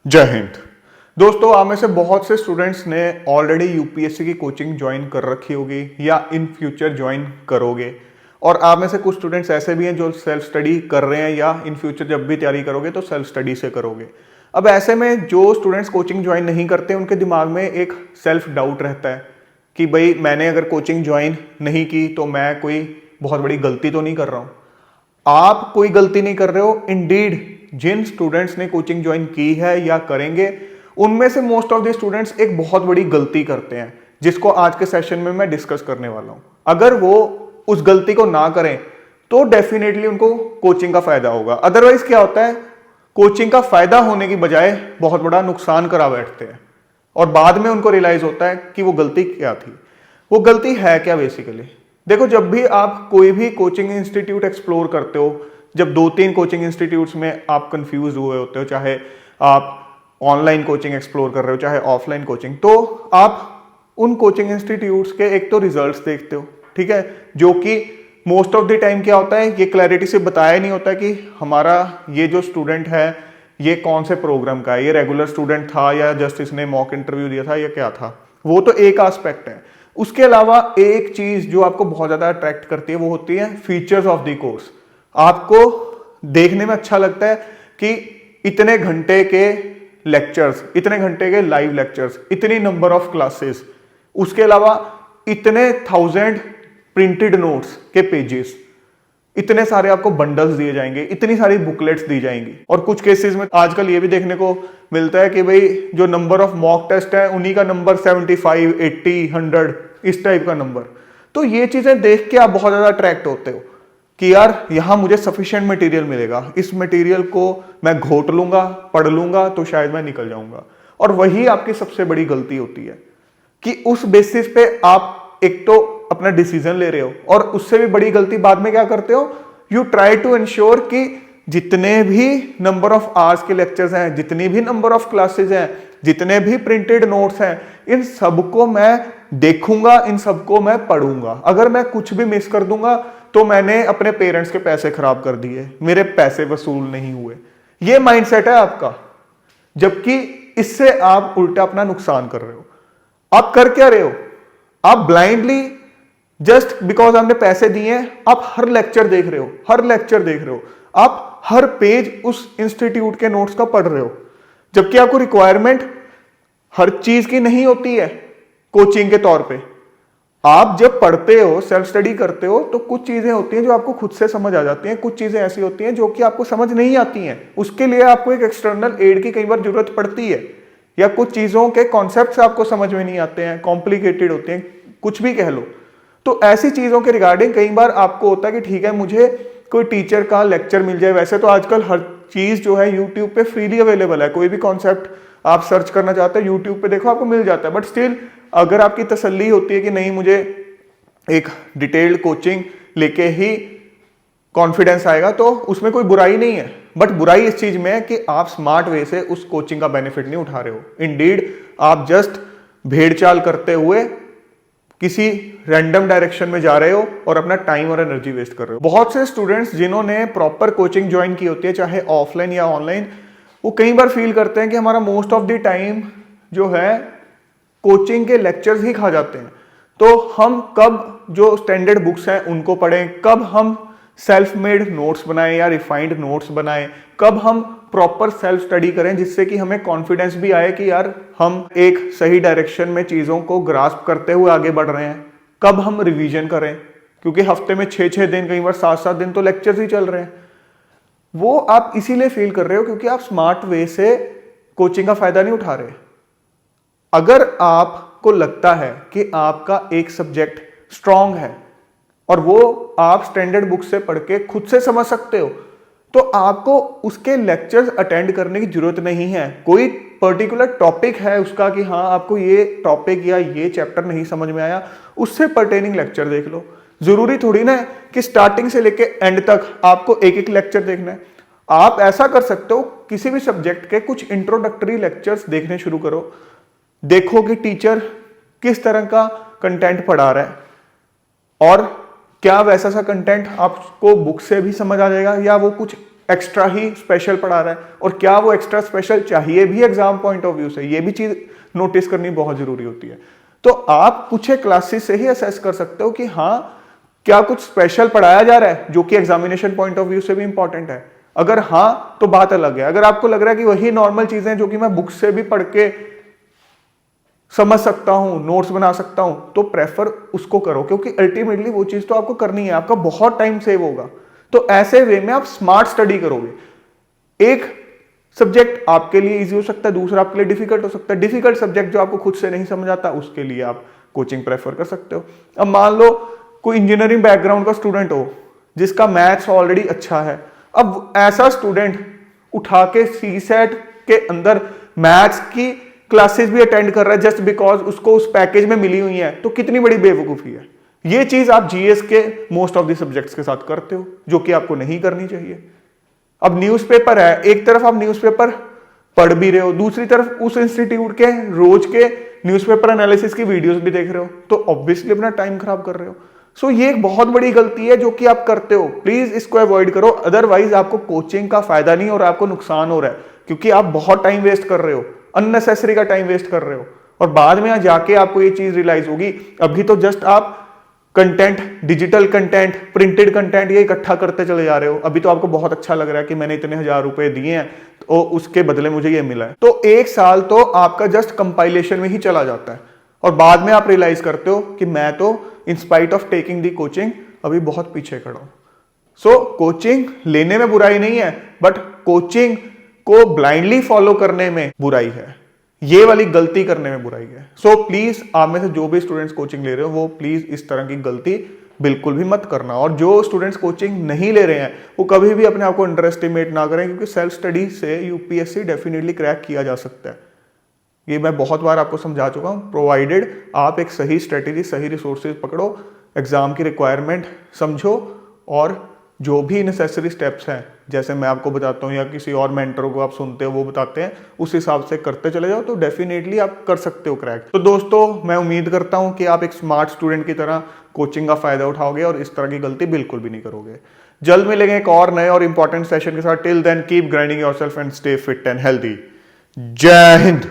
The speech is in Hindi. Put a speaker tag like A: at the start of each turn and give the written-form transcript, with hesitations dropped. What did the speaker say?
A: जय हिंद। दोस्तों, आप में से बहुत से स्टूडेंट्स ने ऑलरेडी यूपीएससी की कोचिंग ज्वाइन कर रखी होगी या इन फ्यूचर ज्वाइन करोगे, और आप में से कुछ स्टूडेंट्स ऐसे भी हैं जो सेल्फ स्टडी कर रहे हैं या इन फ्यूचर जब भी तैयारी करोगे तो सेल्फ स्टडी से करोगे। अब ऐसे में जो स्टूडेंट्स कोचिंग ज्वाइन नहीं करते उनके दिमाग में एक सेल्फ डाउट रहता है कि भाई मैंने अगर कोचिंग ज्वाइन नहीं की तो मैं कोई बहुत बड़ी गलती तो नहीं कर रहा हूँ। आप कोई गलती नहीं कर रहे हो। इंडीड जिन स्टूडेंट्स ने कोचिंग ज्वाइन की है या करेंगे उनमें से मोस्ट ऑफ द स्टूडेंट्स एक बहुत बड़ी गलती करते हैं, जिसको आज के सेशन में मैं डिस्कस करने वाला हूं। अगर वो उस गलती को ना करें तो डेफिनेटली उनको कोचिंग का फायदा होगा। अदरवाइज क्या होता है, कोचिंग का फायदा होने की बजाय बहुत बड़ा नुकसान करा बैठते हैं और बाद में उनको रियलाइज होता है कि वो गलती क्या थी। वो गलती है क्या बेसिकली? देखो, जब भी आप कोई भी कोचिंग इंस्टीट्यूट एक्सप्लोर करते हो, जब 2-3 कोचिंग इंस्टीट्यूट्स में आप कंफ्यूज हुए होते हो, चाहे आप ऑनलाइन कोचिंग एक्सप्लोर कर रहे हो चाहे ऑफलाइन कोचिंग, तो आप उन कोचिंग इंस्टीट्यूट्स के एक तो रिजल्ट्स देखते हो, ठीक है, जो कि मोस्ट ऑफ द टाइम क्या होता है, ये क्लैरिटी से बताया नहीं होता कि हमारा ये जो स्टूडेंट है ये कौन से प्रोग्राम का है, ये रेगुलर स्टूडेंट था या जस्ट इसने मॉक इंटरव्यू दिया था या क्या था। वो तो एक एस्पेक्ट है। उसके अलावा एक चीज जो आपको बहुत ज्यादा अट्रैक्ट करती है वो होती है फीचर्स ऑफ द कोर्स। आपको देखने में अच्छा लगता है कि इतने घंटे के लेक्चर्स, इतने घंटे के लाइव लेक्चर्स, इतनी नंबर ऑफ क्लासेस, उसके अलावा इतने 1000 प्रिंटेड नोट्स के पेजेस, इतने सारे आपको बंडल्स दिए जाएंगे, इतनी सारी बुकलेट्स दी जाएंगी। और कुछ केसेस में आजकल ये भी देखने को मिलता है कि भाई जो नंबर ऑफ मॉक टेस्ट है उन्हीं का नंबर 75, 80, 100 इस टाइप का नंबर। तो ये चीजें देख के आप बहुत ज्यादा अट्रैक्ट होते हो कि यार यहां मुझे सफिशिएंट मटेरियल मिलेगा, इस मटेरियल को मैं घोट लूंगा, पढ़ लूंगा तो शायद मैं निकल जाऊंगा। और वही आपकी सबसे बड़ी गलती होती है कि उस बेसिस पे आप एक तो अपना डिसीजन ले रहे हो, और उससे भी बड़ी गलती बाद में क्या करते हो, यू ट्राई टू इंश्योर कि जितने भी नंबर ऑफ आवर्स के लेक्चर्स हैं, जितनी भी नंबर ऑफ क्लासेस हैं, जितने भी प्रिंटेड नोट्स हैं, इन सबको मैं देखूंगा, इन सबको मैं पढ़ूंगा। अगर मैं कुछ भी मिस कर दूंगा तो मैंने अपने पेरेंट्स के पैसे खराब कर दिए, मेरे पैसे वसूल नहीं हुए। ये माइंडसेट है आपका, जबकि इससे आप उल्टा अपना नुकसान कर रहे हो। आप कर क्या रहे हो? आप ब्लाइंडली जस्ट बिकॉज आपने पैसे दिए हैं आप हर लेक्चर देख रहे हो, हर लेक्चर देख रहे हो, आप हर पेज उस इंस्टीट्यूट के नोट्स का पढ़ रहे हो, जबकि आपको रिक्वायरमेंट हर चीज की नहीं होती है कोचिंग के तौर पे। आप जब पढ़ते हो, सेल्फ स्टडी करते हो, तो कुछ चीजें होती हैं जो आपको खुद से समझ आ जाती हैं, कुछ चीजें ऐसी होती हैं जो कि आपको समझ नहीं आती हैं। उसके लिए आपको एक एक्सटर्नल एड की कई बार जरूरत पड़ती है, या कुछ चीजों के कॉन्सेप्ट्स आपको समझ में नहीं आते हैं, कॉम्प्लिकेटेड होते हैं, कुछ भी कह लो। तो ऐसी चीजों के रिगार्डिंग कई बार आपको होता है कि ठीक है मुझे कोई टीचर का लेक्चर मिल जाए। वैसे तो आजकल हर चीज जो है यूट्यूब पे फ्रीली अवेलेबल है, कोई भी कॉन्सेप्ट आप सर्च करना चाहते हैं यूट्यूब पे देखो आपको मिल जाता है। बट स्टिल अगर आपकी तसल्ली होती है कि नहीं मुझे एक डिटेल्ड कोचिंग लेके ही कॉन्फिडेंस आएगा, तो उसमें कोई बुराई नहीं है। बट बुराई इस चीज में है कि आप स्मार्ट वे से उस कोचिंग का बेनिफिट नहीं उठा रहे हो। इंडीड आप जस्ट भेड़चाल करते हुए किसी रैंडम डायरेक्शन में जा रहे हो और अपना टाइम और एनर्जी वेस्ट कर रहे हो। बहुत से स्टूडेंट्स जिन्होंने प्रॉपर कोचिंग ज्वाइन की होती है, चाहे ऑफलाइन या ऑनलाइन, वो कई बार फील करते हैं कि हमारा मोस्ट ऑफ द टाइम जो है कोचिंग के लेक्चर्स ही खा जाते हैं। तो हम कब जो स्टैंडर्ड बुक्स हैं उनको पढ़ें, कब हम सेल्फ मेड नोट्स बनाएं या रिफाइंड नोट्स बनाएं, कब हम प्रॉपर सेल्फ स्टडी करें जिससे कि हमें कॉन्फिडेंस भी आए कि यार हम एक सही डायरेक्शन में चीजों को ग्रास्प करते हुए आगे बढ़ रहे हैं, कब हम रिवीजन करें, क्योंकि हफ्ते में 6-6 दिन, कई बार 7-7 दिन तो लेक्चर्स ही चल रहे हैं। वो आप इसीलिए फील कर रहे हो क्योंकि आप स्मार्ट वे से कोचिंग का फायदा नहीं उठा रहे। अगर आपको लगता है कि आपका एक सब्जेक्ट स्ट्रांग है और वो आप स्टैंडर्ड बुक से पढ़ के खुद से समझ सकते हो, तो आपको उसके लेक्चर्स अटेंड करने की जरूरत नहीं है। कोई पर्टिकुलर टॉपिक है उसका कि हाँ आपको ये टॉपिक या ये चैप्टर नहीं समझ में आया, उससे पर्टेनिंग लेक्चर देख लो। जरूरी थोड़ी ना कि स्टार्टिंग से लेके एंड तक आपको एक एक लेक्चर देखना है। आप ऐसा कर सकते हो, किसी भी सब्जेक्ट के कुछ इंट्रोडक्टरी लेक्चर्स देखने शुरू करो, देखो कि टीचर किस तरह का कंटेंट पढ़ा रहा है और क्या वैसा सा कंटेंट आपको बुक से भी समझ आ जाएगा या वो कुछ एक्स्ट्रा ही स्पेशल पढ़ा रहा है, और क्या वो एक्स्ट्रा स्पेशल चाहिए भी एग्जाम पॉइंट ऑफ व्यू से, ये भी चीज नोटिस करनी बहुत जरूरी होती है। तो आप कुछ क्लासेस से ही असेस कर सकते हो कि हाँ क्या कुछ स्पेशल पढ़ाया जा रहा है जो कि एग्जामिनेशन पॉइंट ऑफ व्यू से भी इंपॉर्टेंट है। अगर हाँ तो बात अलग है। अगर आपको लग रहा है कि वही नॉर्मल चीजें जो कि मैं बुक से भी पढ़ के समझ सकता हूं, नोट्स बना सकता हूं, तो प्रेफर उसको करो, क्योंकि अल्टीमेटली वो चीज तो आपको करनी है, आपका बहुत टाइम सेव होगा। तो ऐसे वे में आप स्मार्ट स्टडी करोगे। एक सब्जेक्ट आपके लिए इजी हो सकता है, दूसरा आपके लिए डिफिकल्ट हो सकता है। डिफिकल्ट सब्जेक्ट जो आपको खुद से नहीं समझ आता, उसके लिए आप कोचिंग प्रेफर कर सकते हो। अब मान लो कोई इंजीनियरिंग बैकग्राउंड का स्टूडेंट हो जिसका मैथ्स ऑलरेडी अच्छा है, अब ऐसा स्टूडेंट उठा के सीसेट के अंदर मैथ्स की क्लासेस भी अटेंड कर रहा है जस्ट बिकॉज उसको उस पैकेज में मिली हुई है, तो कितनी बड़ी बेवकूफी है। ये चीज आप जीएस के मोस्ट ऑफ द सब्जेक्ट्स के साथ करते हो, जो कि आपको नहीं करनी चाहिए। अब न्यूज़पेपर है, एक तरफ आप न्यूज़पेपर पढ़ भी रहे हो, दूसरी तरफ उस इंस्टीट्यूट के रोज के न्यूज़पेपर एनालिसिस की वीडियोस भी देख रहे हो, तो ऑब्वियसली अपना टाइम खराब कर रहे हो। सो ये एक बहुत बड़ी गलती है जो कि आप करते हो, प्लीज इसको अवॉइड करो। अदरवाइज आपको कोचिंग का फायदा नहीं और आपको नुकसान हो रहा है, क्योंकि आप बहुत टाइम वेस्ट कर रहे हो, अननेसेसरी का टाइम वेस्ट कर रहे हो, और बाद में जाके आपको ये चीज रियलाइज होगी। अभी तो जस्ट आप content, digital content, printed content ये इकट्ठा करते चले जा रहे हो। अभी तो आपको बहुत अच्छा लग रहा है कि मैंने इतने 1000 रुपए दिए हैं तो उसके बदले मुझे ये मिला है। तो एक साल तो आपका जस्ट कंपाइलेशन में ही चला जाता है, और बाद में आप रियलाइज करते हो कि मैं तो in spite of taking the coaching अभी बहुत पीछे खड़ा हूं। सो कोचिंग लेने में बुराई नहीं है, बट कोचिंग को ब्लाइंडली फॉलो करने में बुराई है, ये वाली गलती करने में बुराई है। सो प्लीज आप में से जो भी स्टूडेंट्स कोचिंग ले रहे हो वो प्लीज इस तरह की गलती बिल्कुल भी मत करना। और जो स्टूडेंट्स कोचिंग नहीं ले रहे हैं वो कभी भी अपने आप को अंडर एस्टिमेट ना करें, क्योंकि सेल्फ स्टडी से यूपीएससी डेफिनेटली क्रैक किया जा सकता है। ये मैं बहुत बार आपको समझा चुका हूं, प्रोवाइडेड आप एक सही स्ट्रेटेजी, सही रिसोर्सेज पकड़ो, एग्जाम की रिक्वायरमेंट समझो, और जो भी नेसेसरी स्टेप्स हैं जैसे मैं आपको बताता हूँ या किसी और मेंटर को आप सुनते हो वो बताते हैं, उस हिसाब से करते चले जाओ, तो डेफिनेटली आप कर सकते हो क्रैक। तो दोस्तों मैं उम्मीद करता हूँ कि आप एक स्मार्ट स्टूडेंट की तरह कोचिंग का फायदा उठाओगे और इस तरह की गलती बिल्कुल भी नहीं करोगे। जल्द मिलेंगे एक और नए और इंपॉर्टेंट सेशन के साथ। Till then keep grinding yourself and stay fit and healthy. जय हिंद।